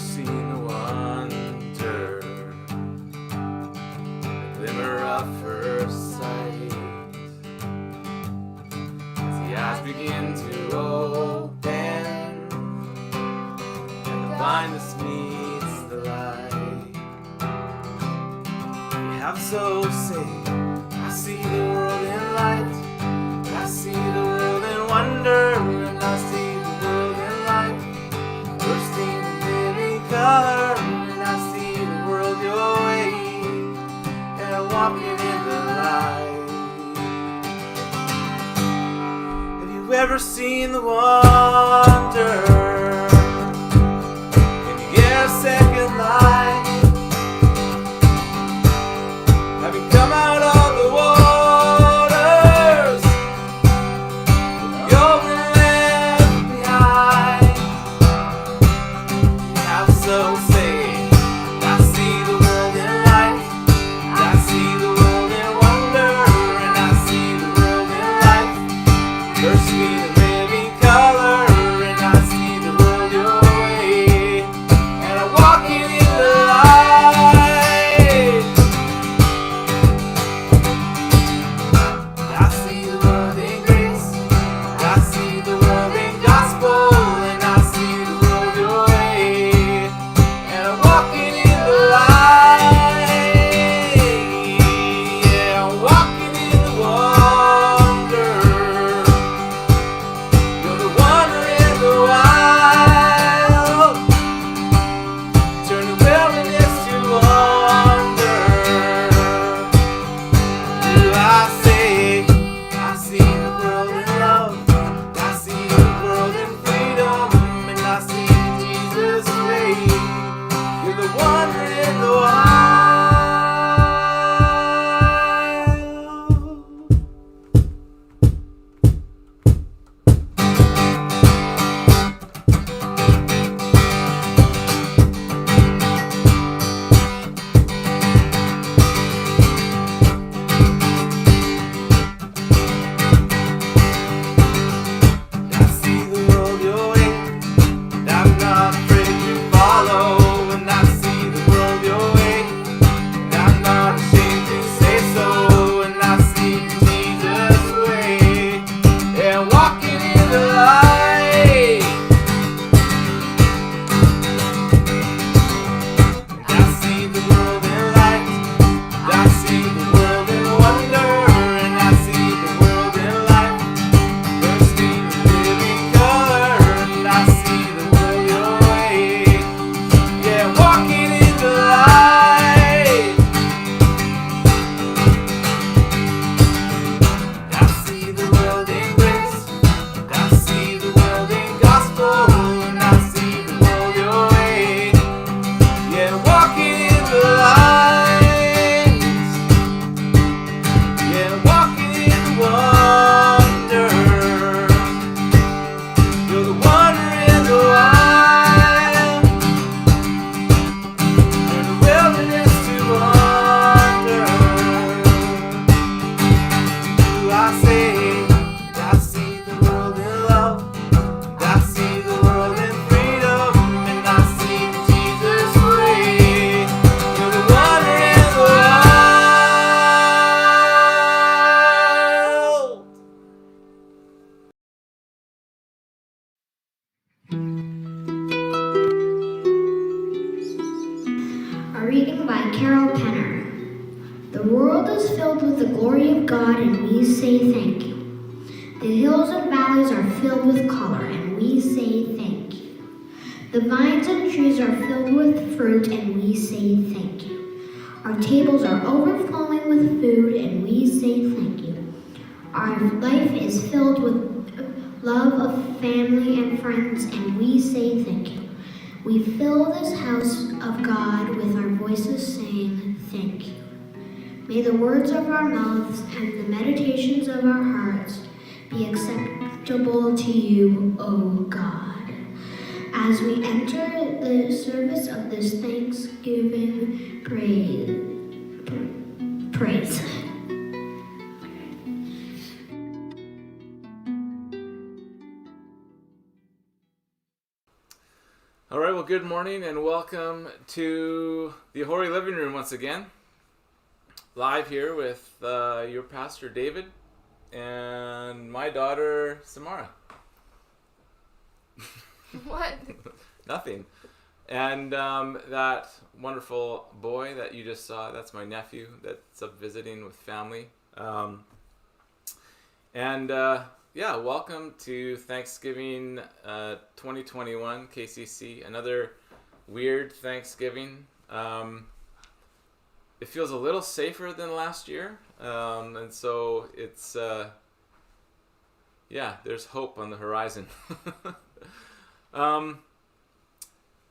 seen the wonder, the glimmer of her sight, as the eyes begin to open and the blindness meets the light? You have so say, I see the world in light, I see the world in wonder, and I see the world in light, bursting in living color, and I see the world your way, and I'm walking in the light. Have you ever seen the wonder? Can you get a second light? Have you come out of the waters? You've been left behind. You have so say, I see the world in light, I see the world in wonder, and I see the world in light, bursting in living color, and I see the world your way, and I'm walking in the light. I see the world in grace, I see the world in gospel, and I see the world your way, and I'm walking in the light. Yeah, I'm walking in the wonder. You're the wonder in the wild. Turn the wilderness to wonder. Do I say, I see the world in love, I see the world in freedom, and I see Jesus' way. You're the wonder in the wild. I see the world your way, and I'm not afraid to follow. And I see the world your way, and I'm not ashamed to say so. And I see Jesus' way, and walking in the light. I see the world in light, I see the world in wonder, and I see the world in light, bursting in living color, and I see the world your way, yeah, walking in the light. I see the world in grace, I see the world in gospel, and I see the world your way, yeah, walking in the light, yeah, walking in the wonder. You're the wonder in the wild. You're the wilderness to wander. Do I say, I see the world in love, I see the world in freedom, and I see Jesus' way. You're the wonder in the world. A reading by Carol Penner. The world is filled with the glory of God, and we say thank you. The hills and valleys are filled with color, and we say thank you. The vines and trees are filled with fruit, and we say thank you. Our tables are overflowing with food, and we say thank you. Our life is filled with love of family and friends, and we say thank you. We fill this house of God with our voices saying thank you. May the words of our mouths and the meditations of our hearts be acceptable to you, O God. As we enter the service of this Thanksgiving praise. All right, well, good morning and welcome to the Ohori living room once again. Live here with your pastor, David, and my daughter, Samara. What? Nothing. And that wonderful boy that you just saw, that's my nephew that's up visiting with family. Yeah, welcome to Thanksgiving 2021 KCC. Another weird Thanksgiving. It feels a little safer than last year. And so it's, there's hope on the horizon.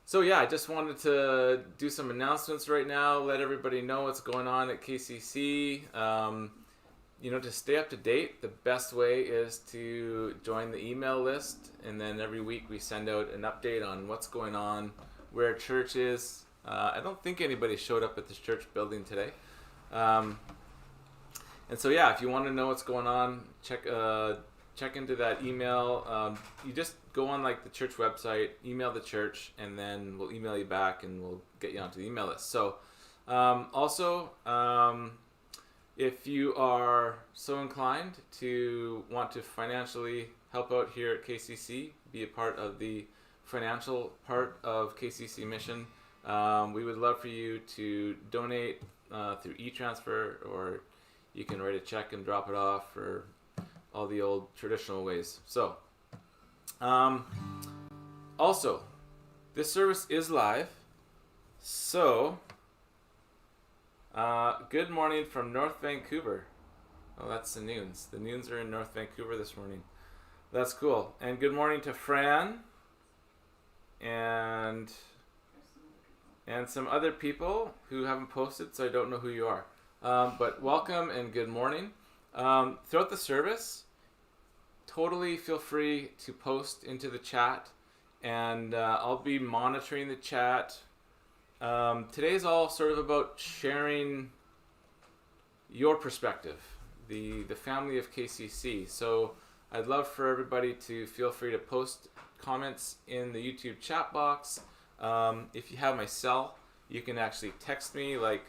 So yeah, I just wanted to do some announcements right now, let everybody know what's going on at KCC. To stay up to date, the best way is to join the email list, and then every week we send out an update on what's going on, where church is. I don't think anybody showed up at this church building today. And so yeah, if you want to know what's going on, check into that email. You just go on like the church website, email the church, and then we'll email you back and we'll get you onto the email list. So if you are so inclined to want to financially help out here at KCC, be a part of the financial part of KCC mission, we would love for you to donate through e-transfer, or you can write a check and drop it off, or all the old traditional ways. So, also, this service is live. So, good morning from North Vancouver. Oh, that's the Noons. The Noons are in North Vancouver this morning. That's cool. And good morning to Fran and some other people who haven't posted, so I don't know who you are. But welcome and good morning. Throughout the service, totally feel free to post into the chat, and I'll be monitoring the chat. Today's all sort of about sharing your perspective, the family of KCC. So I'd love for everybody to feel free to post comments in the YouTube chat box. If you have my cell, you can actually text me like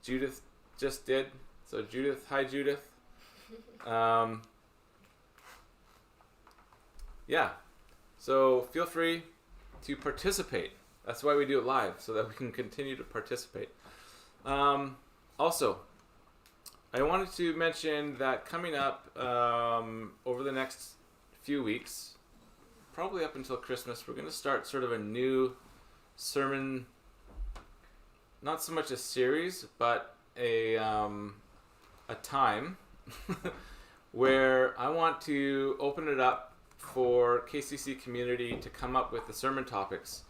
Judith just did. So Judith, hi Judith. So feel free to participate. That's why we do it live, so that we can continue to participate. Also, I wanted to mention that coming up over the next few weeks, probably up until Christmas, we're going to start sort of a new sermon, not so much a series, but a time where I want to open it up for KCC community to come up with the sermon topics.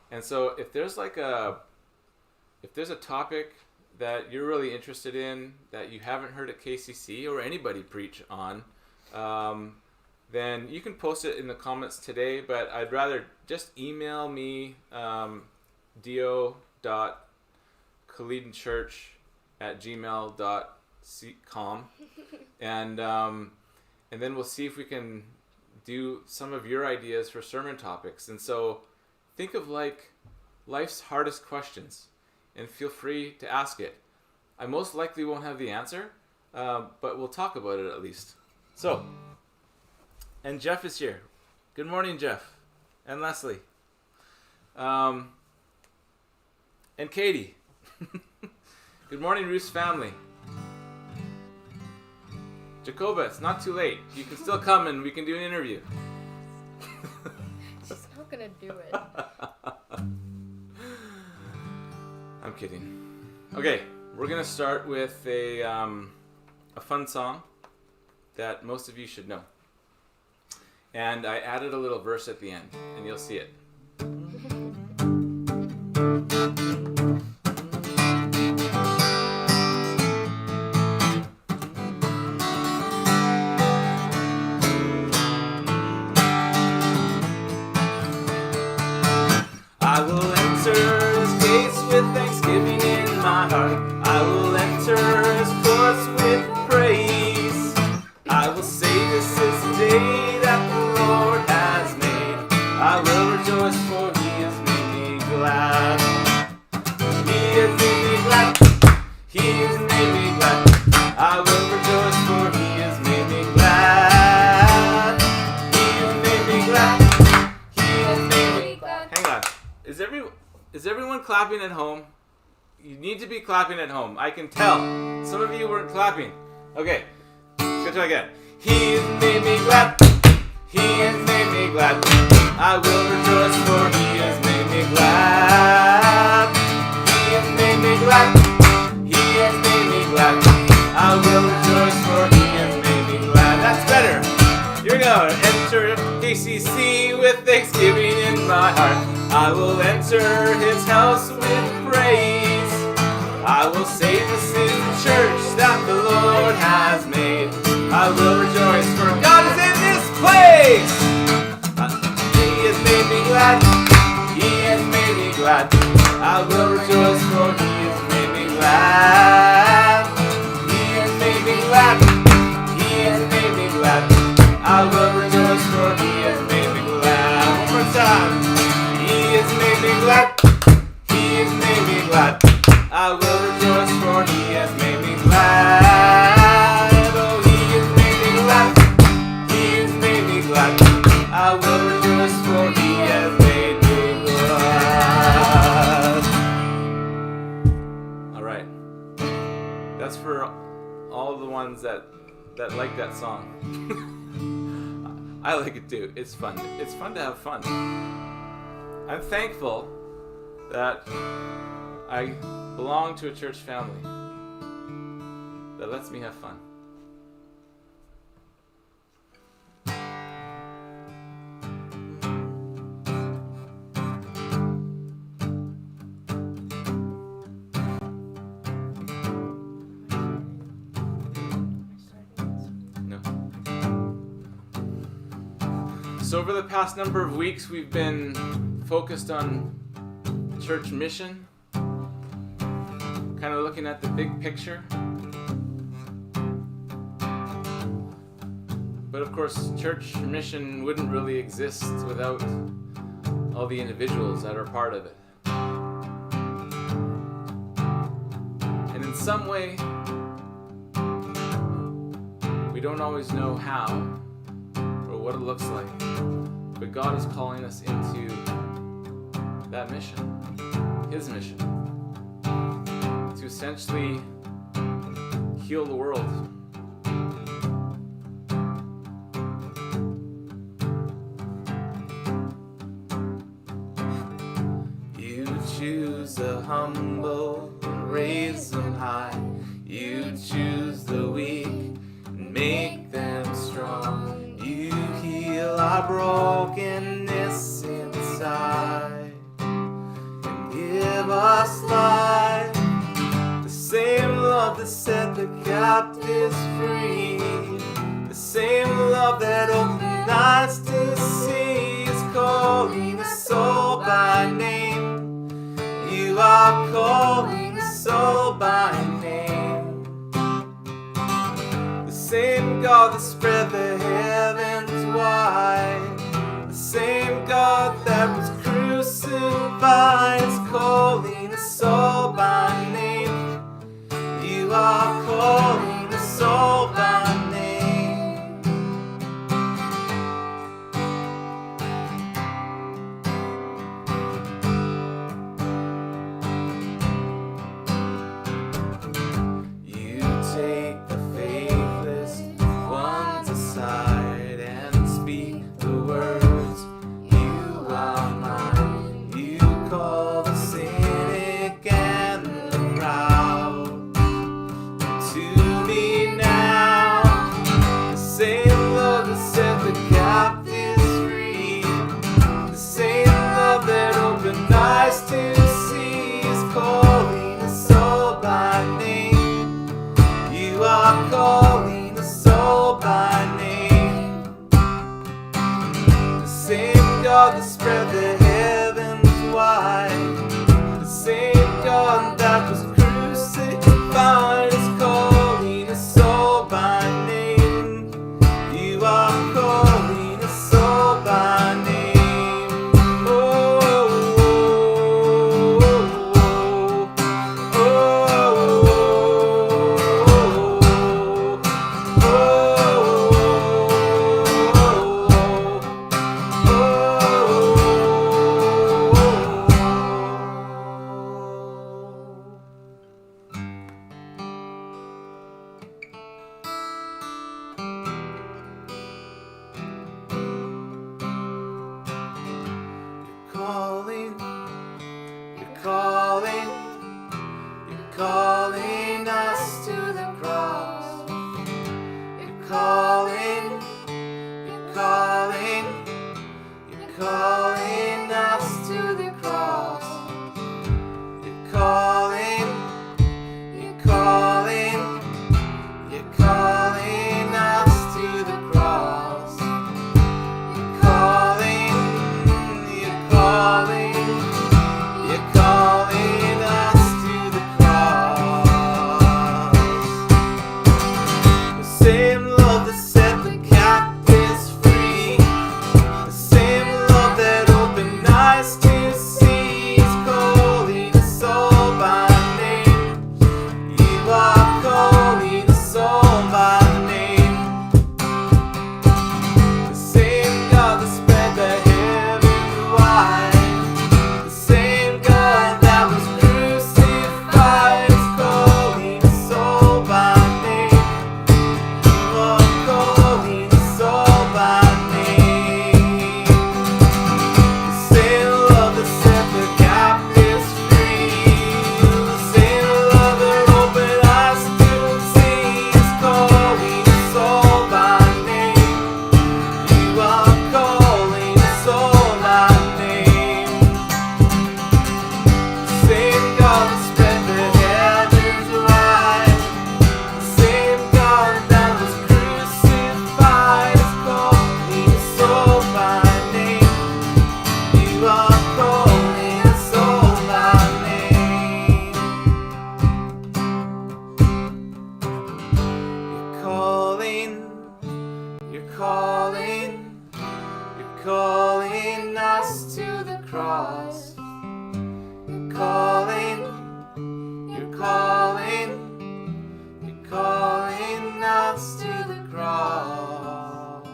And so if there's a topic that you're really interested in that you haven't heard at KCC or anybody preach on, then you can post it in the comments today, but I'd rather just email me dio.kaledenchurch@gmail.com and then we'll see if we can do some of your ideas for sermon topics. And so think of like life's hardest questions and feel free to ask it. I most likely won't have the answer, but we'll talk about it at least. So, and Jeff is here. Good morning, Jeff. And Leslie. And Katie. Good morning, Ruth's family. Jacoba, it's not too late. You can still come and we can do an interview. She's not gonna do it. I'm kidding. Okay, we're gonna start with a fun song that most of you should know. And I added a little verse at the end, and you'll see it. I will enter his gates with thanksgiving in my heart. I will enter his courts with praise. I will say this is the day that the Lord has made. I will rejoice, for he Is everyone clapping at home? You need to be clapping at home. I can tell. Some of you weren't clapping. Okay. Let's try again. He has made me glad. He has made me glad. I will rejoice, for he has made me glad. He has made me glad. He has made me glad. I will rejoice, for he has made me glad. That's better. Here we go. Enter KCC with thanksgiving in my heart. I will enter his house with praise. I will say this is the church that the Lord has made. I will rejoice, for God is in this place. He has made me glad. He has made me glad. I will rejoice, for he has made me glad. He has made me glad. He has made me glad. I will rejoice, for he has made me glad. One more time. He has made me glad. He has made me glad. I will rejoice, for he has made me glad. Oh, he has made me glad. He has made me glad. I will rejoice, for he has made me glad. All right. That's for all the ones that like that song. I like it too. It's fun. It's fun to have fun. I'm thankful that I belong to a church family that lets me have fun. No. So over the past number of weeks, we've been focused on church mission, kind of looking at the big picture. But of course, church mission wouldn't really exist without all the individuals that are part of it. And in some way, we don't always know how or what it looks like, but God is calling us into that mission, his mission, to essentially heal the world. You choose the humble and raise them high. You choose the weak and make them strong. You heal our brokenness inside and give us life. The same love that set the captives free, the same love that opened eyes to see, is calling us all by name. You are calling us all by name. The same God that spread the heavens wide, the same God that was crucified, is calling us all by name. You are calling us all by name. You take the faithless ones aside and speak the words, you are mine. You call the cynic and the proud to me now. The same love that set the captives free, the same love that opened eyes to see, is calling us all by name. You are calling us all by name. The same God that spread the heavens wide, the same God that was crucified, is calling us all by name. You are calling us all by name. Oh, oh, oh, calling us to the cross. You're calling, you're calling, you're calling us to the cross. You're calling, you're calling, you're calling us to the cross. You're calling, you're calling, you're calling us to the cross. The same love that set the captives free, the same love that opened eyes to see, is calling us all by name. You are calling us all by name. The same God that spread the heaven wide, the same God that was crucified, is calling us all by name. You are calling us all by name. The same love that set the captives free, the same love that opened eyes to see, is calling us all by name. You are calling us all by name. The same God that spread the heavens wide, the same God that was crucified, is calling us all by name. You are calling us all by name. You're calling, you're calling, you're calling us to the cross. You're calling, you're calling, you're calling us to the cross.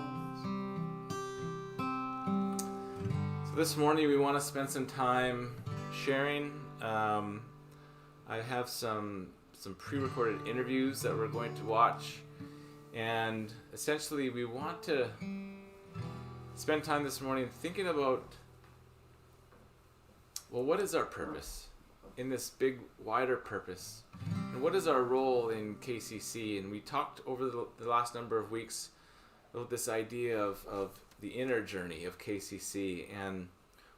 So this morning we want to spend some time sharing. I have some pre-recorded interviews that we're going to watch, and essentially we want to spend time this morning thinking about, well, what is our purpose in this big, wider purpose? And what is our role in KCC? And we talked over the last number of weeks about this idea of the inner journey of KCC and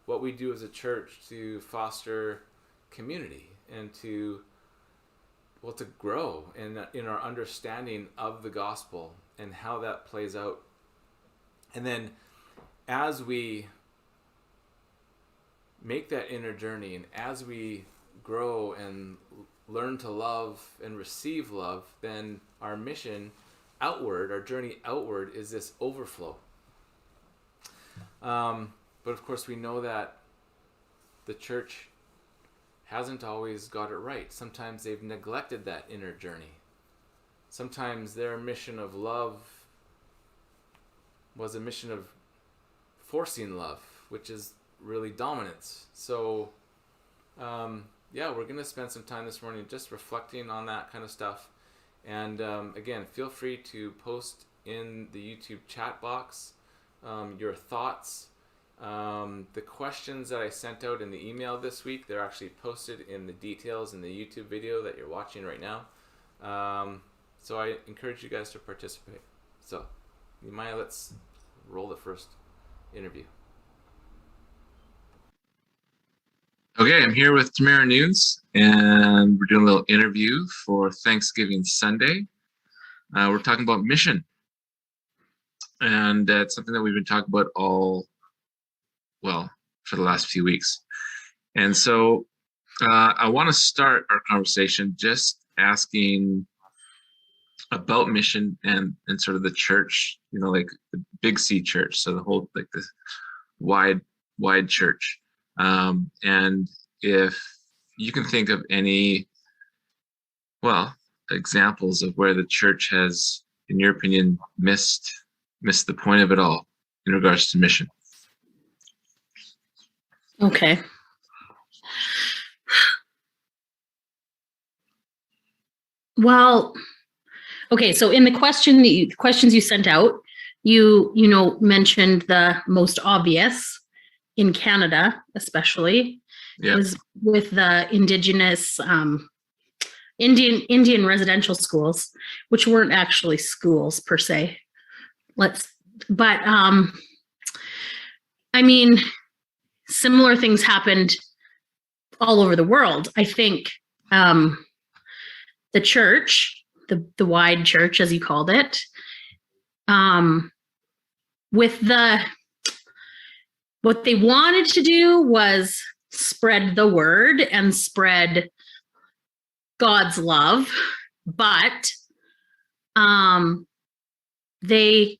what we do as a church to foster community and to grow in our understanding of the gospel and how that plays out. And then as we make that inner journey and as we grow and learn to love and receive love, then our mission outward, our journey outward, is this overflow. But of course we know that the church hasn't always got it right. Sometimes they've neglected that inner journey. Sometimes their mission of love was a mission of forcing love, which is really dominance. So we're going to spend some time this morning just reflecting on that kind of stuff. And again, feel free to post in the YouTube chat box your thoughts. The questions that I sent out in the email this week, they're actually posted in the details in the YouTube video that you're watching right now. So I encourage you guys to participate. So, Maya, let's roll the first interview. Okay, I'm here with Tamara Nunes, and we're doing a little interview for Thanksgiving Sunday. We're talking about mission, and that's something that we've been talking about for the last few weeks. And so I want to start our conversation just asking about mission and sort of the church, like the Big C church, so the whole, like this wide church. And if you can think of any, examples of where the church has, in your opinion, missed the point of it all in regards to mission. Okay. Well, okay. So in the questions you sent out, you mentioned the most obvious in Canada, especially, Yeah. was with the Indigenous Indian residential schools, which weren't actually schools per se. But I mean, similar things happened all over the world. I think the church, the wide church, as you called it, with what they wanted to do was spread the word and spread God's love, but they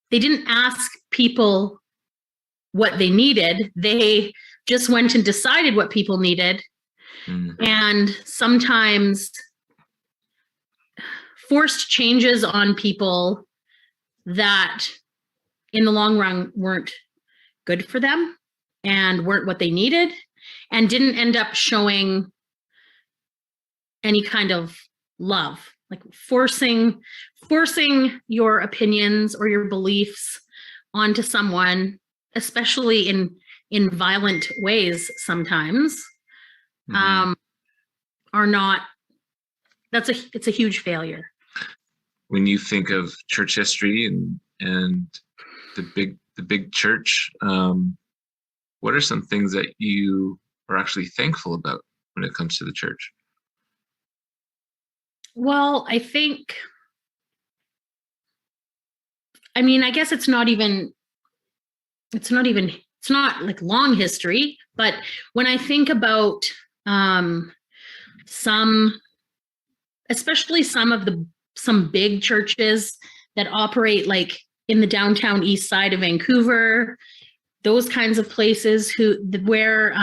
didn't ask people what they needed. They just went and decided what people needed, and sometimes forced changes on people that in the long run weren't good for them and weren't what they needed, and didn't end up showing any kind of love, like forcing your opinions or your beliefs onto someone, especially in violent ways sometimes, are not, it's a huge failure. When you think of church history and the big church, what are some things that you are actually thankful about when it comes to the church? Well, I guess it's not like long history, but when I think about especially some big churches that operate like in the downtown east side of Vancouver, those kinds of places where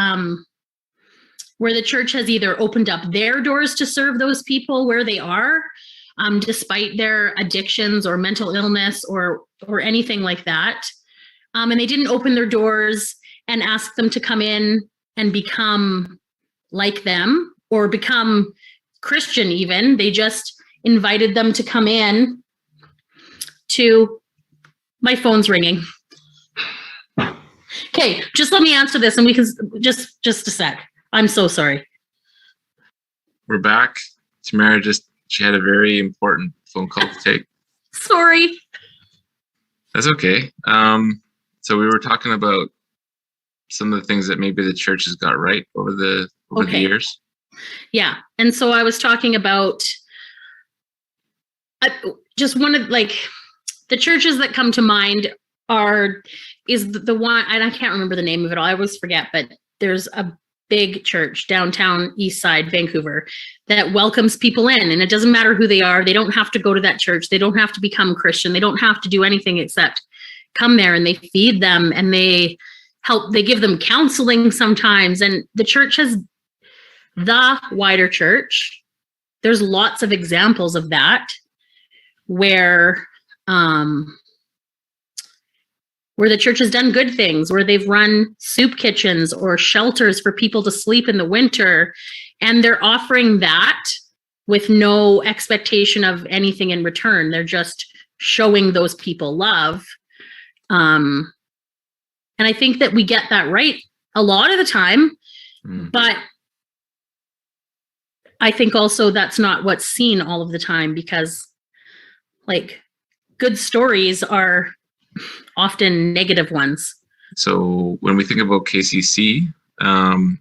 the church has either opened up their doors to serve those people where they are, despite their addictions or mental illness or anything like that. And they didn't open their doors and ask them to come in and become like them or become Christian even. They just invited them to come in to, my phone's ringing. Okay, just let me answer this and we can, just a sec. I'm so sorry. We're back. Tamara she had a very important phone call to take. Sorry. That's okay. So we were talking about some of the things that maybe the church has got right over the years. Yeah. And so I was talking about just one of like the churches that come to mind is the one, and I can't remember the name of it all. I always forget, but there's a big church downtown east side Vancouver that welcomes people in, and it doesn't matter who they are. They don't have to go to that church. They don't have to become Christian. They don't have to do anything except come there, and they feed them and they give them counseling sometimes. And the church has the wider church. There's lots of examples of that where the church has done good things, where they've run soup kitchens or shelters for people to sleep in the winter, and they're offering that with no expectation of anything in return. They're just showing those people love. And I think that we get that right a lot of the time, but I think also that's not what's seen all of the time, because like good stories are often negative ones. So when we think about KCC,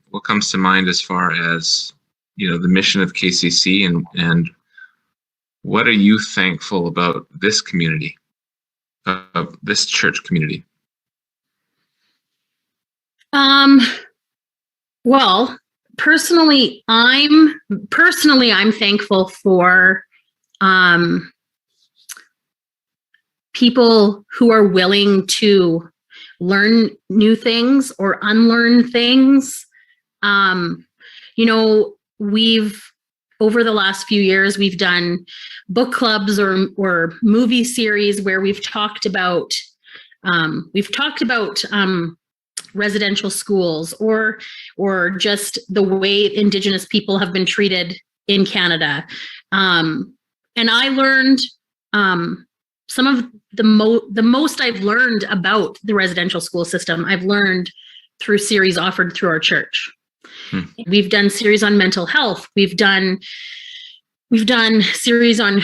what comes to mind as far as, the mission of KCC and what are you thankful about this community, of this church community? Well, personally, I'm thankful for people who are willing to learn new things or unlearn things. Over the last few years, we've done book clubs or movie series where we've talked about residential schools or just the way Indigenous people have been treated in Canada. And I learned some of the most I've learned about the residential school system, I've learned through series offered through our church. We've done series on mental health. We've done series on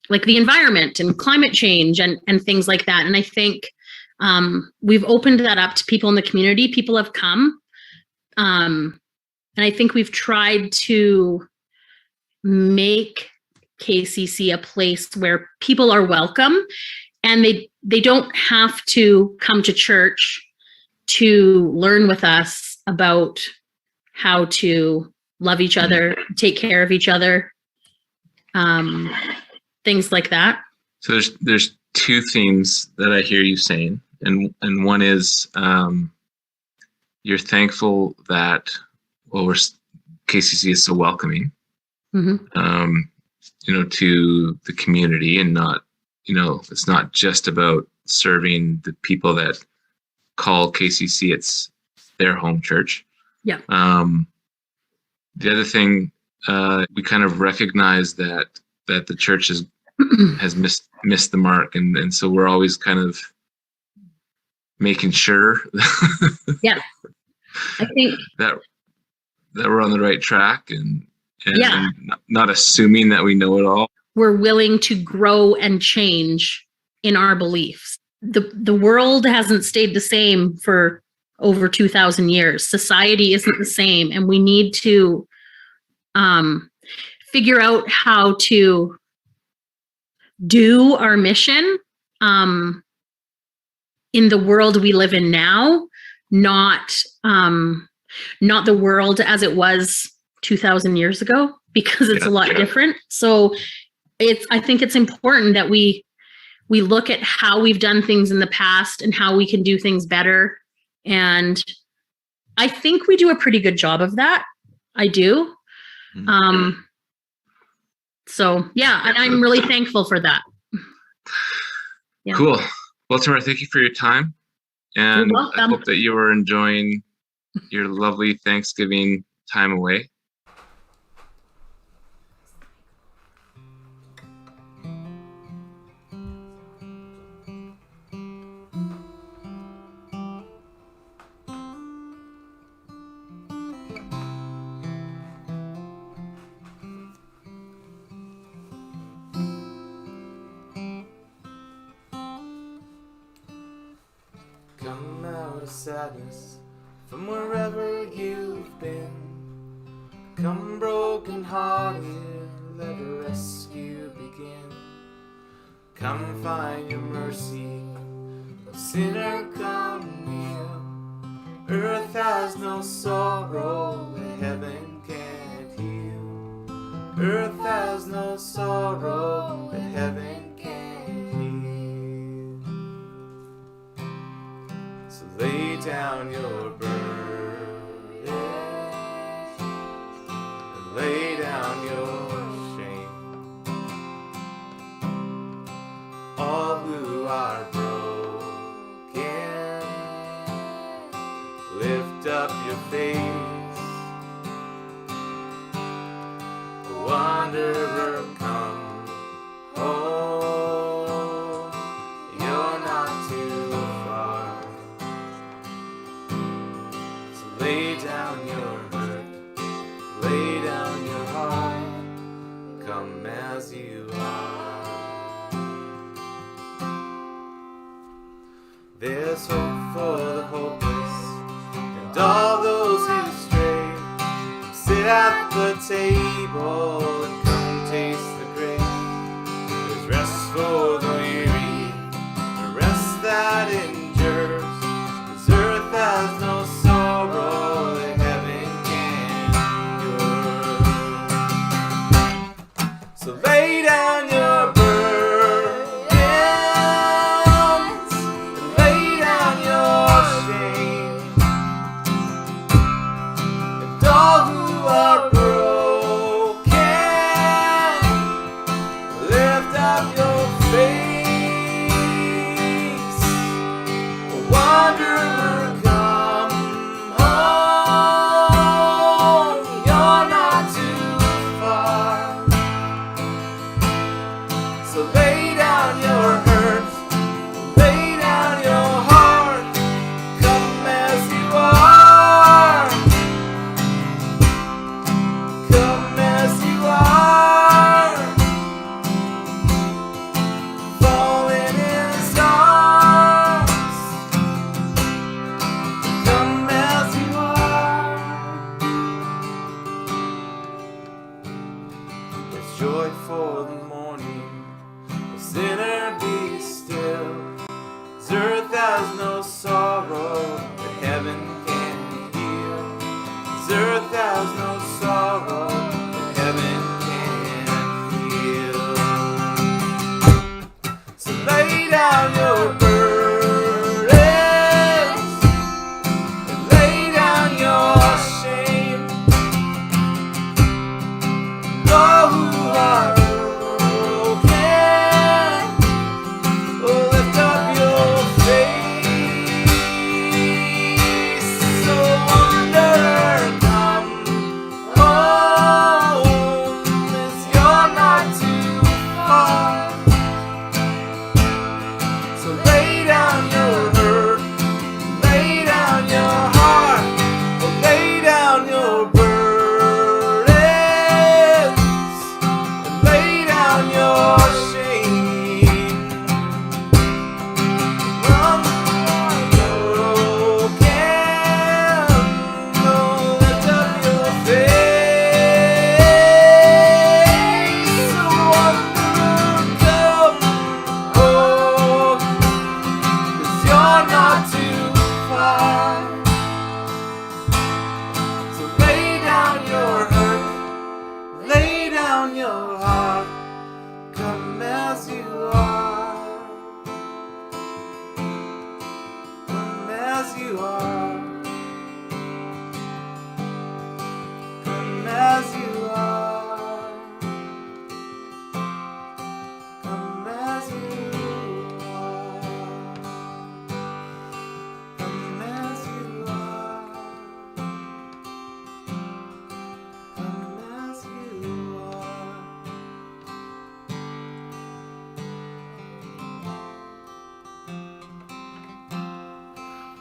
like the environment and climate change and things like that. And I think we've opened that up to people in the community. People have come. And I think we've tried to make KCC a place where people are welcome, and they don't have to come to church to learn with us about how to love each other, take care of each other, things like that. So there's two themes that I hear you saying, and one is you're thankful that KCC is so welcoming, to the community, and not, it's not just about serving the people that call KCC it's their home church. Yeah. The other thing, we kind of recognize that the church has missed the mark, and so we're always kind of making sure Yeah. I think that we're on the right track, and not assuming that we know it all. we're willing to grow and change in our beliefs. The world hasn't stayed the same for over 2,000 years. Society isn't the same, and we need to figure out how to do our mission in the world we live in now, not the world as it was 2,000 years ago, because it's a lot different. So I think it's important that we look at how we've done things in the past and how we can do things better. And I think we do a pretty good job of that. I do. So yeah, and I'm really thankful for that. Yeah. Cool. Well, Tamara, thank you for your time. And You're welcome. I hope that you are enjoying your lovely Thanksgiving time away. Come out of sadness from wherever you've been. Come broken hearted, let a rescue begin. Come find your mercy, oh sinner, come near. Earth has no sorrow that heaven can't heal. Earth has no sorrow that heaven can't heal. So lay down your burdens and lay down your shame. All who are broken, lift up your face. Wanderer, come home. You're not too far. So lay down your hurt, lay down your heart. Come as you are. There's hope for the hopeless and all those who stray. Sit at the table and come taste the grace. There's rest for the weary, a rest that endures. 'Cause earth has no sorrow that heaven can endure. So lay down your burdens and lay down your shame. And all who are broken,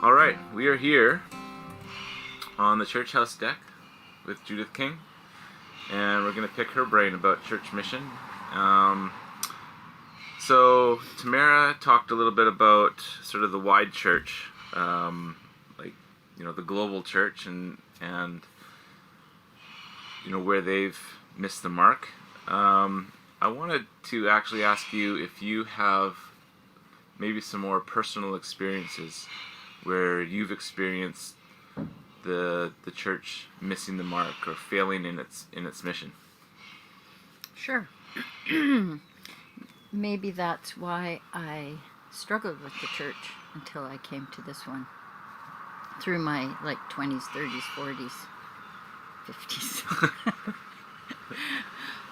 All right, we are here on the church house deck with Judith King, and we're going to pick her brain about church mission. So Tamara talked a little bit about sort of the wide church, like, you know, the global church, and you know, where they've missed the mark. I wanted to actually ask you if you have maybe some more personal experiences where you've experienced the church missing the mark or failing in its mission. Sure. Maybe that's why I struggled with the church until I came to this one. Through my 20s, 30s, 40s,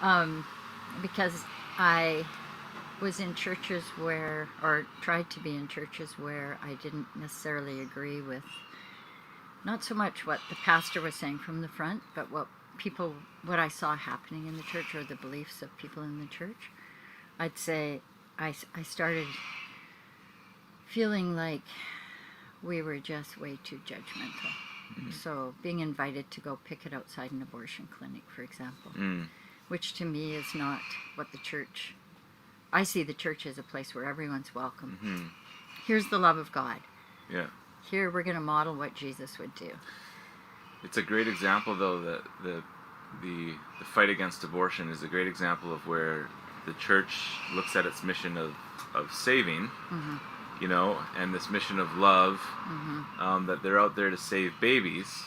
50s. Because I was in churches where, or tried to be in churches where I didn't necessarily agree with not so much what the pastor was saying from the front, but what I saw happening in the church, or the beliefs of people in the church. I'd say I started feeling like we were just way too judgmental. Mm-hmm. So being invited to go picket outside an abortion clinic, for example, which to me is not what the church... I see the church as a place where everyone's welcome. Mm-hmm. Here's the love of God. Yeah. Here we're going to model what Jesus would do. It's a great example, though, that the fight against abortion is a great example of where the church looks at its mission of saving, mm-hmm. you know, and this mission of love, mm-hmm. That they're out there to save babies.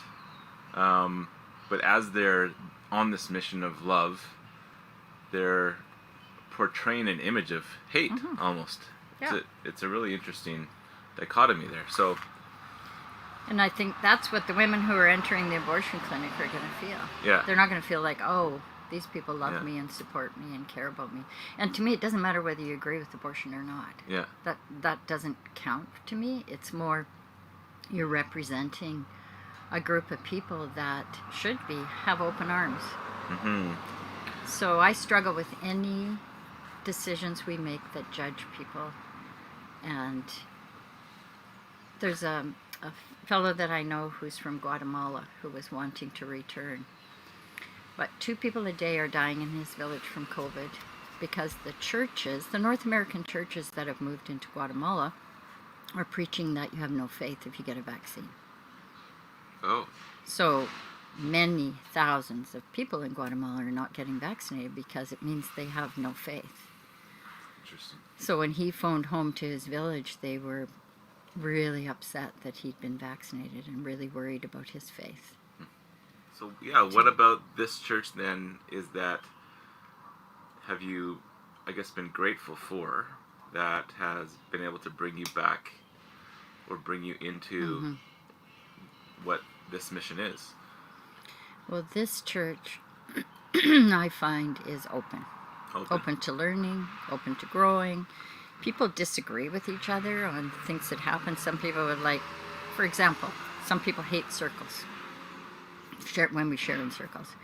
But as they're on this mission of love, they're portraying an image of hate, mm-hmm. almost. Yeah. It's a really interesting dichotomy there. So, and I think that's what the women who are entering the abortion clinic are going to feel. Yeah. They're not going to feel like, oh, these people love me and support me and care about me. And to me, it doesn't matter whether you agree with abortion or not. Yeah. That doesn't count to me. It's more you're representing a group of people that should have open arms. Mm-hmm. So I struggle with any decisions we make that judge people. And there's a fellow that I know who's from Guatemala who was wanting to return. But 2 people a day are dying in his village from COVID because the churches, the North American churches that have moved into Guatemala, are preaching that you have no faith if you get a vaccine. Oh. So many thousands of people in Guatemala are not getting vaccinated because it means they have no faith. Interesting. So when he phoned home to his village, they were really upset that he'd been vaccinated and really worried about his faith. So, yeah, what about this church then is that have you, I guess, been grateful for that has been able to bring you back or bring you into mm-hmm. what this mission is? Well, this church, I find, is open. Open to learning, open to growing. People disagree with each other on things that happen. Some people would for example, some people hate circles. When we share in circles,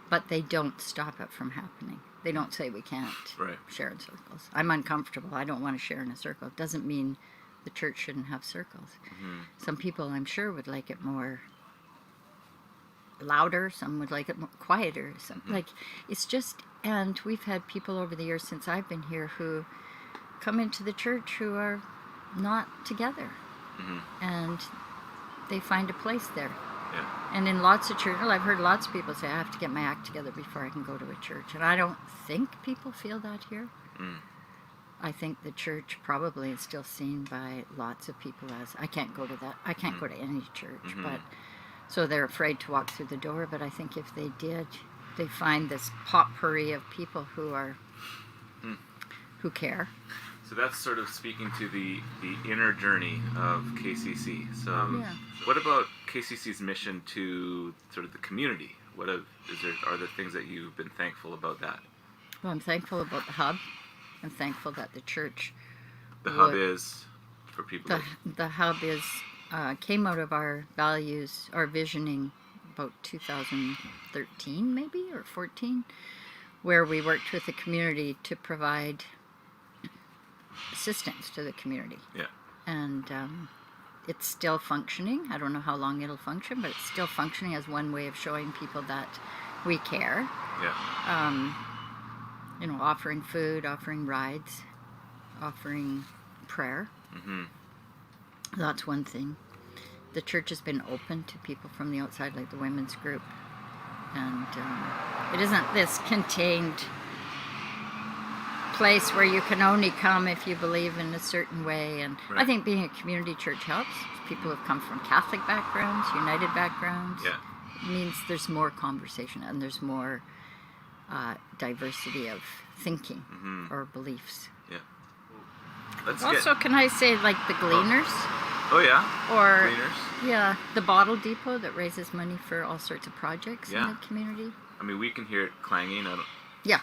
but they don't stop it from happening. They don't say we can't share in circles. I'm uncomfortable. I don't want to share in a circle. It doesn't mean the church shouldn't have circles. Mm-hmm. Some people, I'm sure, would like it more louder. Some would like it more quieter. Some mm-hmm. It's just. And we've had people over the years since I've been here who come into the church who are not together, mm-hmm. and they find a place there. Yeah. And in lots of churches, I've heard lots of people say, I have to get my act together before I can go to a church. And I don't think people feel that here. Mm. I think the church probably is still seen by lots of people as, I can't go to that. I can't go to any church. Mm-hmm. But so they're afraid to walk through the door. But I think if they did, they find this potpourri of people who are, who care. So that's sort of speaking to the inner journey of KCC. So what about KCC's mission to sort of the community? Are there things that you've been thankful about that? Well, I'm thankful about the hub. I'm thankful that the church... The hub is, for people... The hub is came out of our values, our visioning, about 2013 maybe, or 14, where we worked with the community to provide assistance to the community. Yeah. And it's still functioning. I don't know how long it'll function, but it's still functioning as one way of showing people that we care. Yeah. You know, offering food, offering rides, offering prayer. Mm-hmm. That's one thing. The church has been open to people from the outside, like the women's group. And it isn't this contained place where you can only come if you believe in a certain way. And Right. I think being a community church helps. People who have come from Catholic backgrounds, United backgrounds. Yeah. It means there's more conversation and there's more diversity of thinking or beliefs. Yeah. Let's Also, can I say, like, the Gleaners? Oh yeah. Or, Gleaners. yeah, the Bottle Depot that raises money for all sorts of projects Yeah. in the community. I mean, we can hear it clanging. I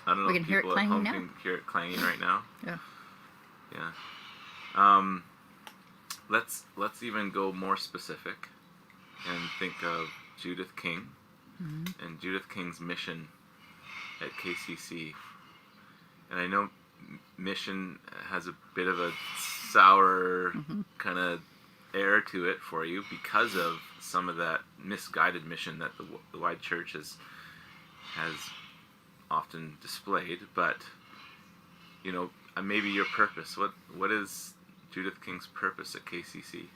don't know we if can hear it people at clanging home now. can hear it clanging right now. Yeah. Yeah. Let's even go more specific and think of Judith King and Judith King's mission at KCC. And I know mission has a bit of a sour kind of air to it for you because of some of that misguided mission that the wide church has often displayed. But you know, maybe your purpose. What is Judith King's purpose at KCC?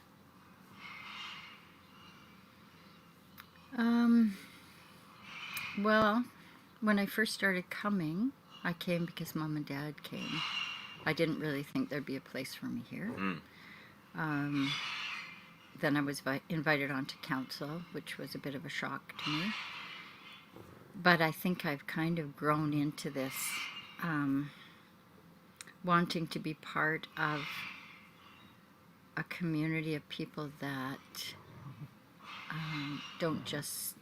Well, when I first started coming, I came because Mom and Dad came. I didn't really think there'd be a place for me here. Then I was invited onto council, which was a bit of a shock to me. But I think I've kind of grown into this wanting to be part of a community of people that don't just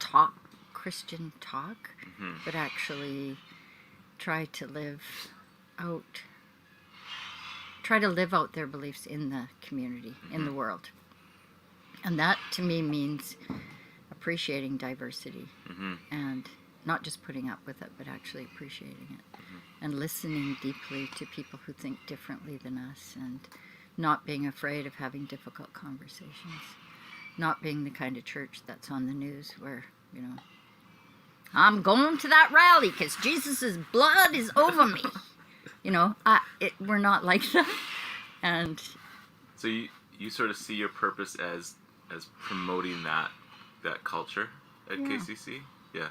talk Christian talk, but actually try to live out their beliefs in the community, in the world. And that to me means appreciating diversity and not just putting up with it, but actually appreciating it and listening deeply to people who think differently than us, and not being afraid of having difficult conversations, not being the kind of church that's on the news where, you know, I'm going to that rally because Jesus' blood is over me. You know, we're not like that. And So you sort of see your purpose as promoting that culture at KCC? Yeah.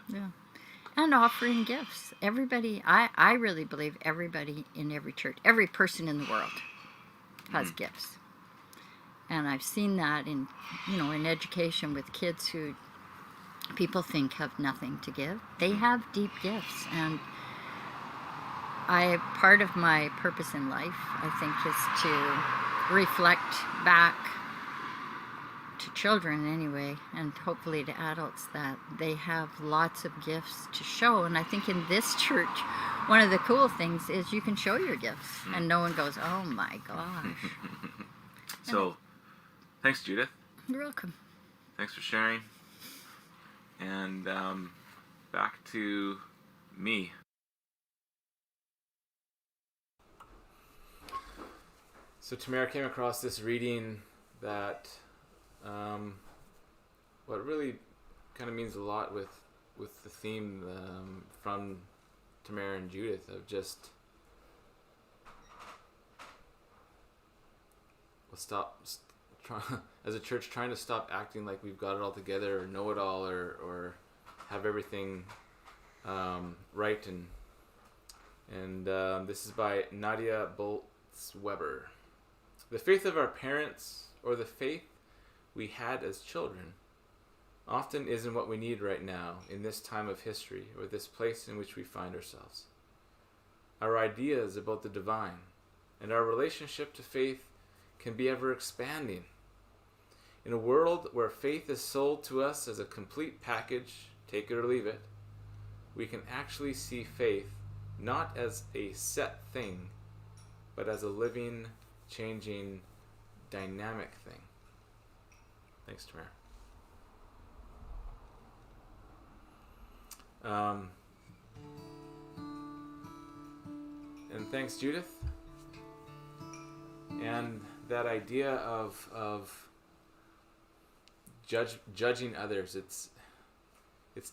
and offering gifts. Everybody, I really believe everybody in every church, every person in the world has gifts. And I've seen that in education with kids who people think have nothing to give. They have deep gifts, and part of my purpose in life, I think, is to reflect back to children anyway, and hopefully to adults, that they have lots of gifts to show. And I think in this church, one of the cool things is you can show your gifts and no one goes, oh my gosh. So, thanks, Judith. You're welcome. Thanks for sharing. And back to me. So Tamara came across this reading that what really kind of means a lot with the theme from Tamara and Judith of just as a church trying to stop acting like we've got it all together or know it all or have everything right, and this is by Nadia Boltz-Weber. The faith of our parents, or the faith we had as children, often isn't what we need right now in this time of history or this place in which we find ourselves. Our ideas about the divine and our relationship to faith can be ever expanding. In a world where faith is sold to us as a complete package, take it or leave it, we can actually see faith not as a set thing, but as a living, changing, dynamic thing. Thanks, Tamara. And thanks, Judith. And that idea of judging others, it's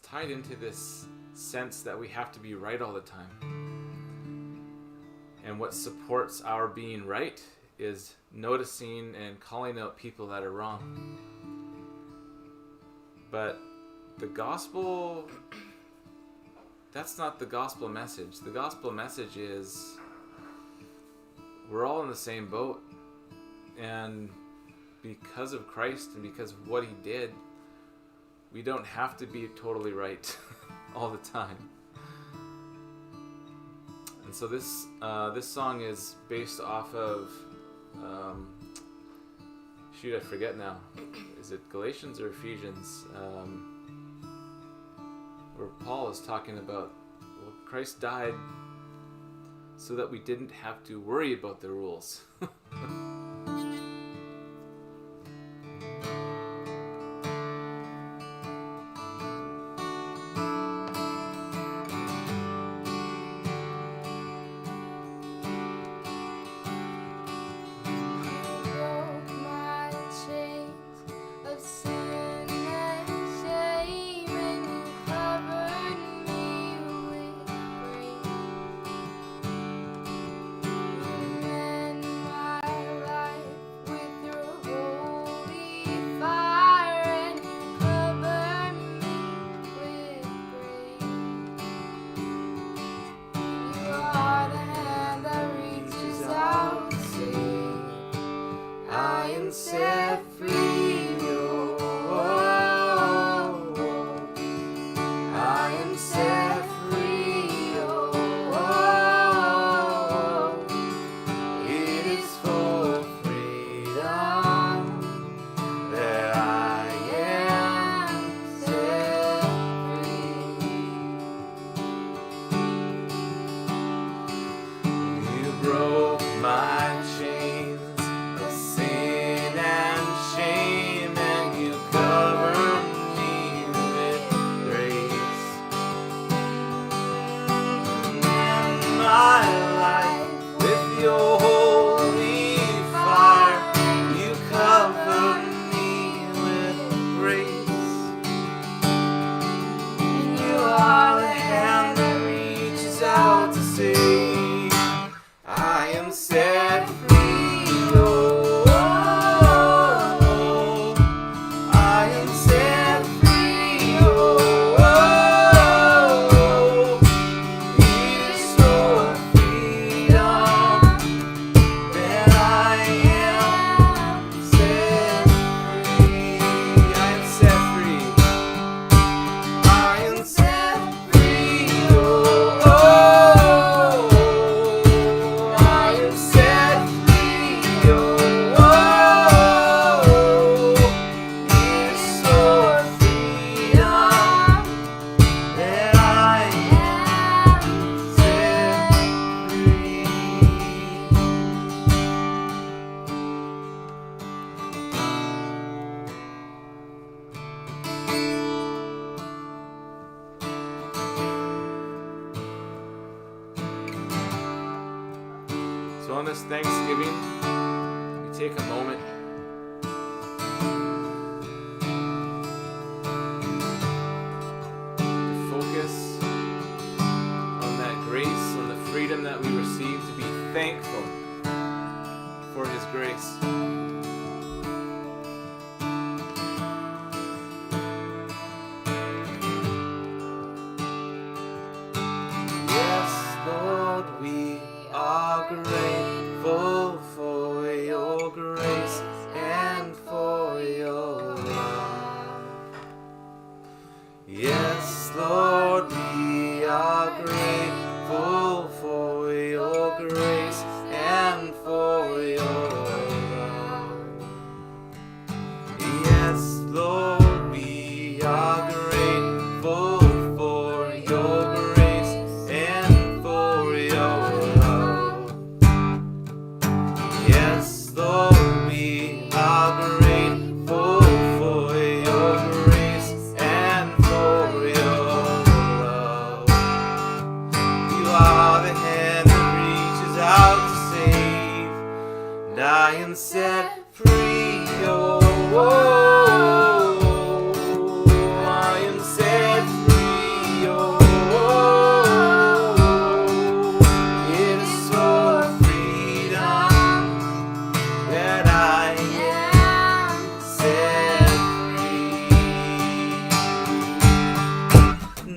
tied into this sense that we have to be right all the time. And what supports our being right is noticing and calling out people that are wrong. But the gospel, that's not the gospel message. The gospel message is we're all in the same boat. And because of Christ and because of what he did, we don't have to be totally right all the time. And so this song is based off of I forget now. Is it Galatians or Ephesians? Where Paul is talking about, well, Christ died so that we didn't have to worry about the rules. So on this Thanksgiving, we take a moment to focus on that grace, on the freedom that we receive, to be thankful for his grace. Yes, Lord, we are grateful for your grace and for your love. Yes, Lord, we are grateful for your grace and for your love. Yes, Lord, we are grateful for your grace and for your love. Yes, Lord, we are grateful for your grace and for your love. You are the hand that reaches out to save, and I am set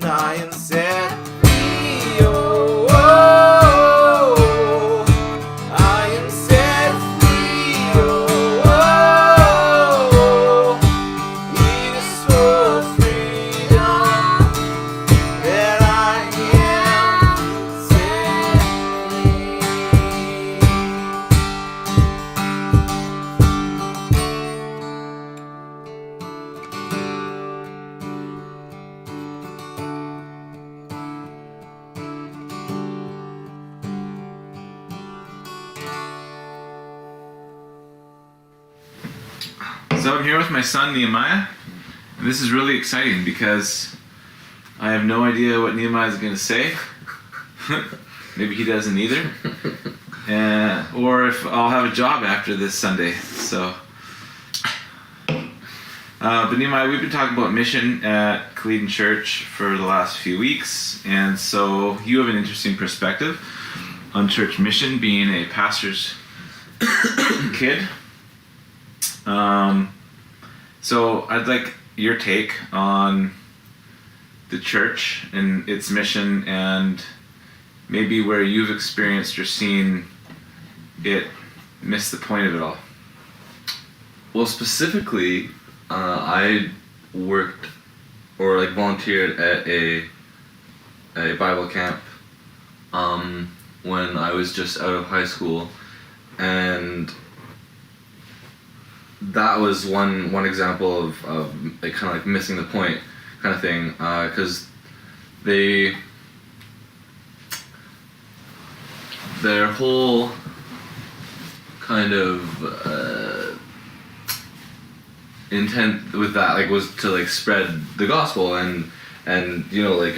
I am set free. Oh, oh, oh. I am set free. Oh, oh, oh. It is for freedom that I am set free. So I'm here with my son Nehemiah, and this is really exciting because I have no idea what Nehemiah is going to say. Maybe he doesn't either. Or if I'll have a job after this Sunday. So, but Nehemiah, we've been talking about mission at Kaleden Church for the last few weeks, and so you have an interesting perspective on church mission, being a pastor's kid. So I'd like your take on the church and its mission, and maybe where you've experienced or seen it miss the point of it all. Well, specifically, I worked or like volunteered at a Bible camp when I was just out of high school, and that was one example of like kind of like missing the point kind of thing, because their whole kind of intent with that like was to like spread the gospel and you know like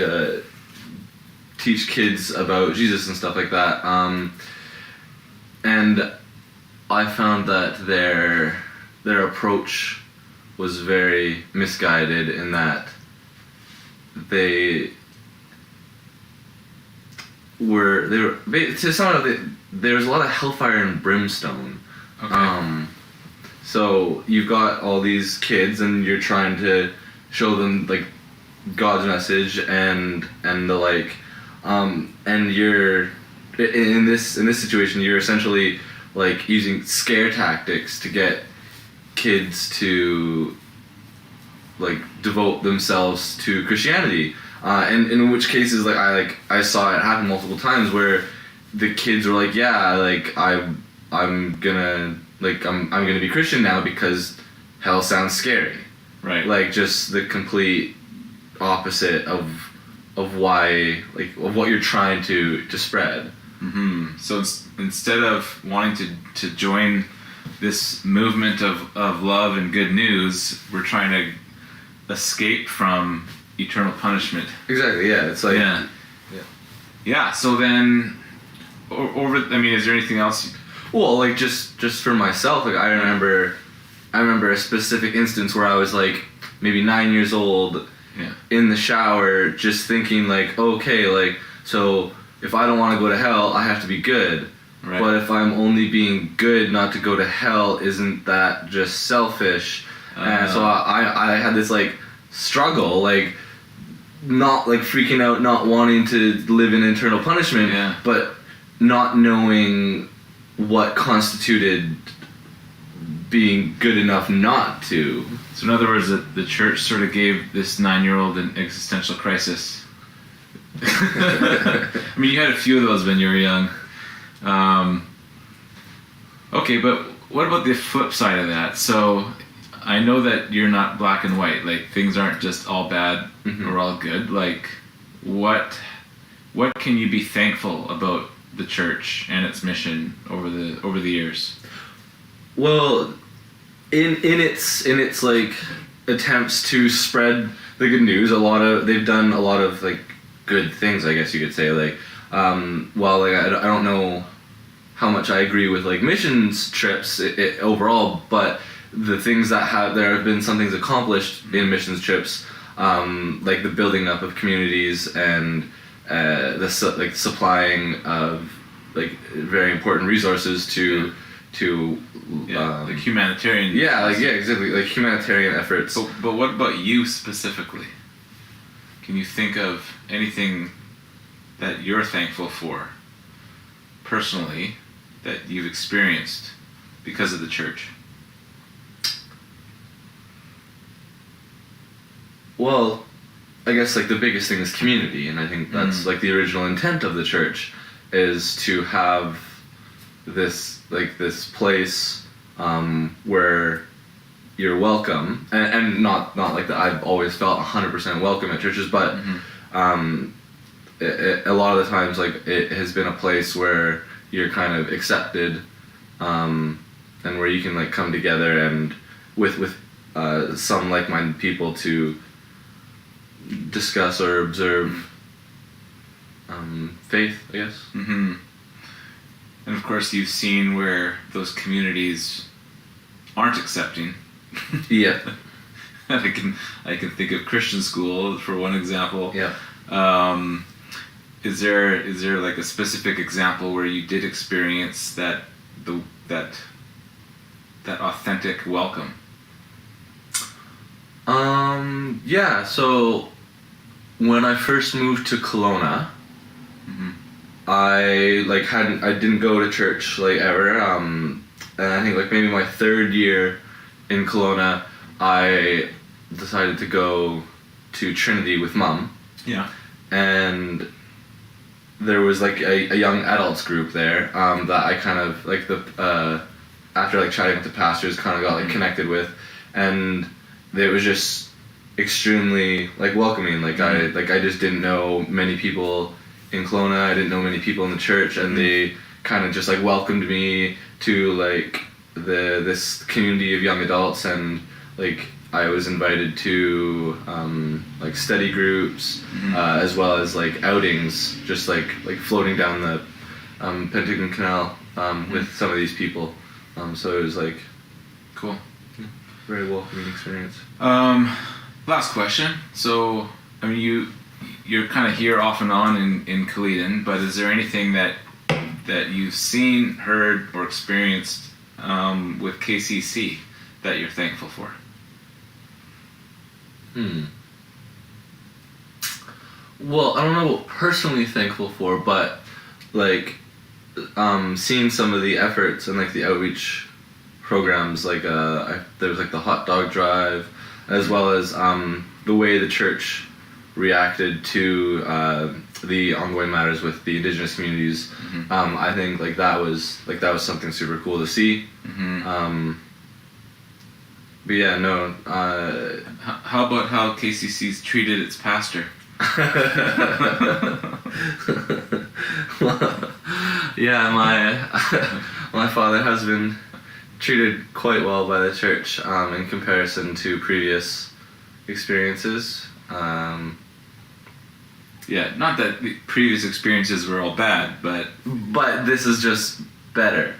teach kids about Jesus and stuff like that, and I found that their approach was very misguided in that they were to some of it, there was a lot of hellfire and brimstone. Okay. So you've got all these kids and you're trying to show them like God's message and the like, and you're in this situation you're essentially like using scare tactics to get kids to like devote themselves to Christianity, and in which cases like I saw it happen multiple times where the kids were like, yeah, like I'm gonna be Christian now because hell sounds scary, Right. like just the complete opposite of why, like of what you're trying to spread. Mm-hmm. So instead of wanting to join this movement of love and good news, we're trying to escape from eternal punishment. Exactly. Yeah. It's like Yeah. So then, is there anything else? well, like just for myself, like I remember a specific instance where I was like maybe 9 years old, Yeah. in the shower, just thinking like, okay, like so if I don't want to go to hell, I have to be good. Right. But if I'm only being good not to go to hell, isn't that just selfish? And so I had this like struggle, like not like freaking out, not wanting to live in eternal punishment, Yeah. but not knowing what constituted being good enough not to. So in other words, the church sort of gave this 9-year-old an existential crisis. I mean, you had a few of those when you were young. Okay, but what about the flip side of that? So I know that you're not black and white. Like things aren't just all bad or all good. Like what can you be thankful about the church and its mission over the years? Well, in its like attempts to spread the good news, they've done a lot of like good things, I guess you could say. Like, well, like I don't know how much I agree with like missions trips overall, but the things there have been some things accomplished in missions trips, like the building up of communities and the supplying of like very important resources to like humanitarian. exactly, like humanitarian efforts. But what about you specifically? can you think of anything that you're thankful for personally that you've experienced because of the church? Well, I guess like the biggest thing is community, and I think that's like the original intent of the church, is to have this place where you're welcome, and not like that. I've always felt 100% welcome at churches, but a lot of the times, like, it has been a place where you're kind of accepted, and where you can like come together and with some like-minded people to discuss or observe faith, I guess. Mm-hmm. And of course, you've seen where those communities aren't accepting. Yeah. I can think of Christian school for one example. Yeah. Is there like a specific example where you did experience that authentic welcome? Yeah, so when I first moved to Kelowna, I didn't go to church like ever, and I think like maybe my third year in Kelowna, I decided to go to Trinity with Mom. Yeah. And there was like a young adults group there that I kind of like after like chatting with the pastors kind of got like connected with, and it was just extremely like welcoming. Like I just didn't know many people in Kelowna. I didn't know many people in the church, and they kind of just like welcomed me to like this community of young adults, and like I was invited to like study groups, as well as like outings, just like floating down the Penticton Canal with some of these people. So it was like cool, very welcoming experience. Last question. So I mean, you're kind of here off and on in Kaleden, but is there anything that you've seen, heard, or experienced with KCC that you're thankful for? Well, I don't know what personally thankful for, but like seeing some of the efforts and like the outreach programs, like there was like the hot dog drive, as well as the way the church reacted to the ongoing matters with the Indigenous communities. I think like that was something super cool to see. But yeah, no. How about how KCC's treated its pastor? Yeah, my father has been treated quite well by the church in comparison to previous experiences. Yeah, not that the previous experiences were all bad, but this is just better.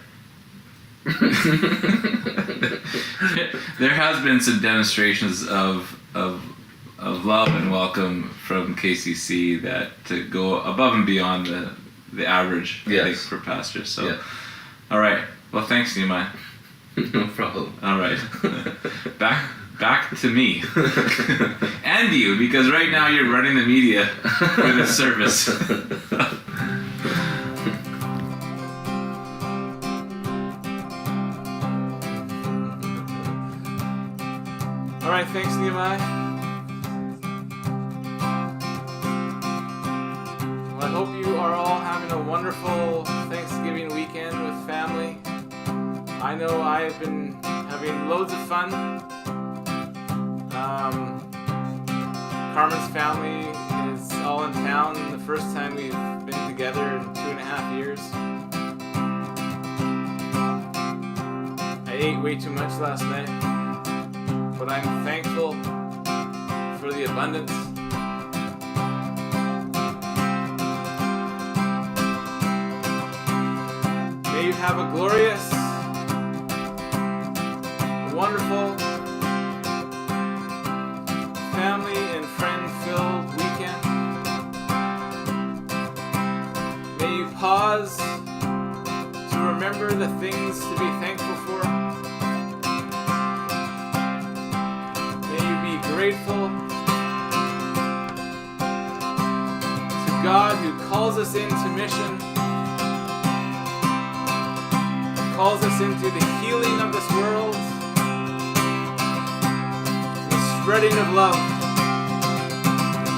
There has been some demonstrations of love and welcome from KCC that to go above and beyond the average, I think, for pastors. So, yeah. All right. Well, thanks, Nehemiah. No problem. All right. Back to me and you, because right now you're running the media for this service. All right, thanks, Nehemiah. Well, I hope you are all having a wonderful Thanksgiving weekend with family. I know I've been having loads of fun. Carmen's family is all in town. The first time we've been together in 2.5 years. I ate way too much last night, but I'm thankful for the abundance. May you have a glorious, wonderful, family and friend-filled weekend. May you pause to remember the things to be thankful for. May you be grateful God who calls us into mission, calls us into the healing of this world, the spreading of love.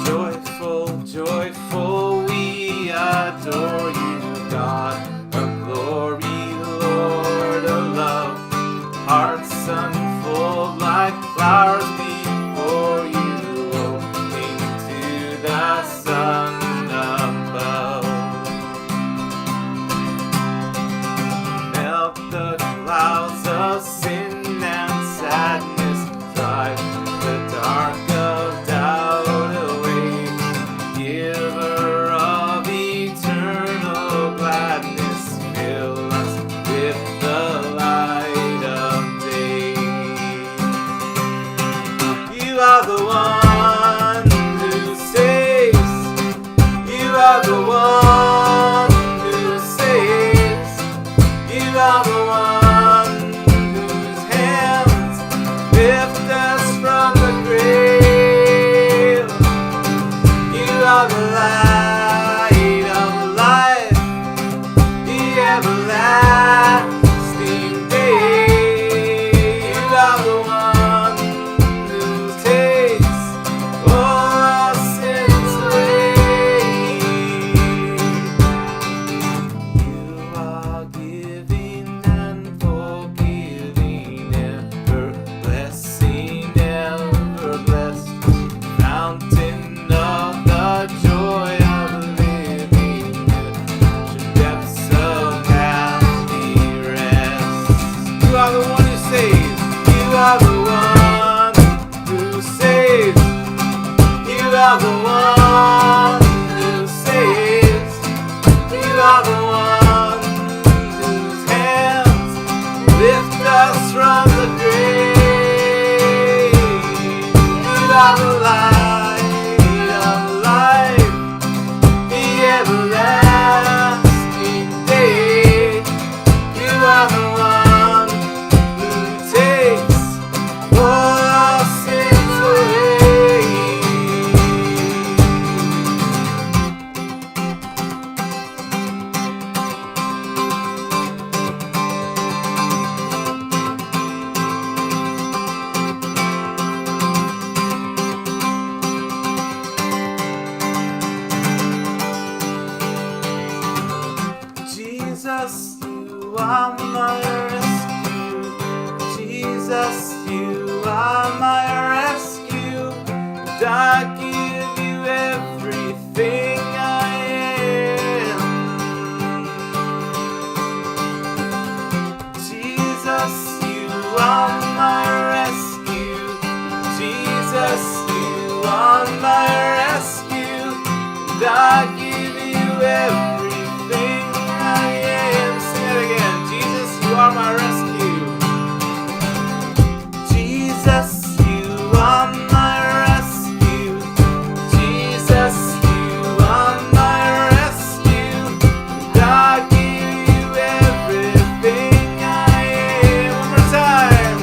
Joyful, joyful, we adore you, God of glory, Lord of love. Hearts unfold like flowers before you, opening to the sun above. Melt the clouds of sin and sadness, drive the dark of doubt away. Giver of eternal gladness, fill us with the light of day. You are the one who saves. You are the one who saves. You are the one whose hands lift us from the grave. You are the light of life, the everlasting day. You are the one who takes all our sins away. You are giving and forgiving, ever blessing, ever blessed, fountain of the joy of living, depths of happy rest. You are the one who saves. You are the one who saves. You are the one who saves. You are the one whose hands lift us from the grave. You are the light of life, the everlasting day. You are the one who takes all our sins away. Jesus, you are my rescue. Jesus, you are my rescue. And I give you everything I am. Jesus, you are my rescue. Jesus, you are my rescue. And I give you everything I am. Sing it again. Jesus, you are my rescue. Jesus, you are my rescue. Jesus, you are my rescue. And I give you everything I am. One more time.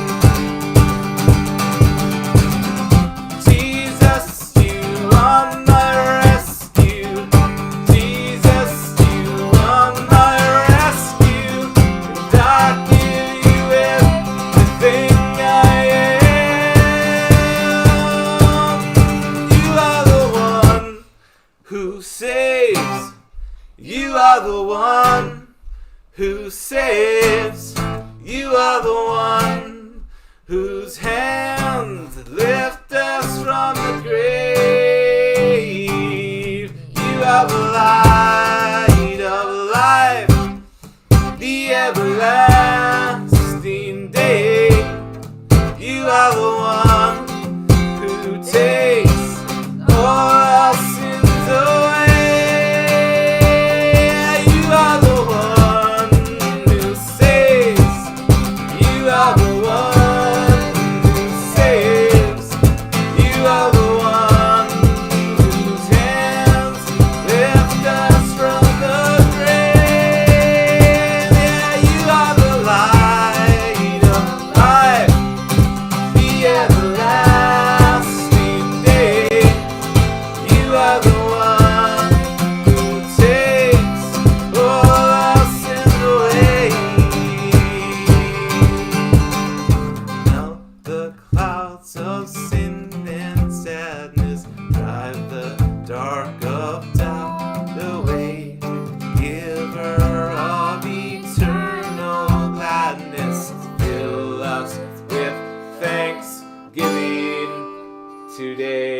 Jesus, you are my rescue. Jesus, you are my rescue. And I give you everything I am. You are the one who saves. You are the one who saves. You are the one whose hands lift us from the grave. You are the light of life, the everlasting day. You are the one who takes all our sins away. You are the one who saves. You are the one who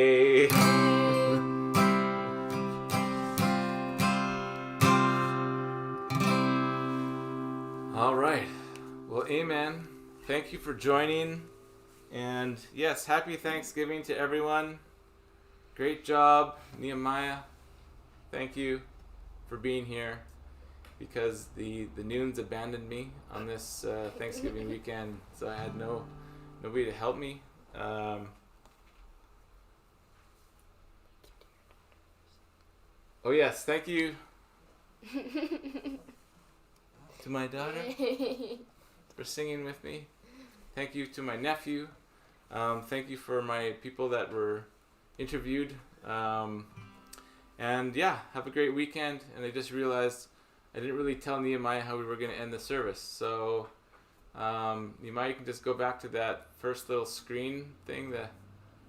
day. All right. Well, amen. Thank you for joining. And yes, happy Thanksgiving to everyone. Great job, Nehemiah. Thank you for being here, because the Noons abandoned me on this Thanksgiving weekend, so I had nobody to help me. Oh yes, thank you to my daughter for singing with me. Thank you to my nephew. Thank you for my people that were interviewed. And yeah, have a great weekend. And I just realized I didn't really tell Nehemiah how we were going to end the service. So Nehemiah, you can just go back to that first little screen thing, the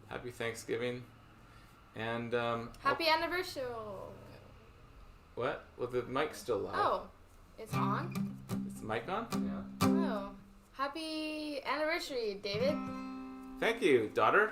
Happy Thanksgiving. And Happy anniversary. what? Well, the mic's still live. Oh, it's on? Is the mic on? Yeah. Oh. Happy anniversary, David. Thank you, daughter.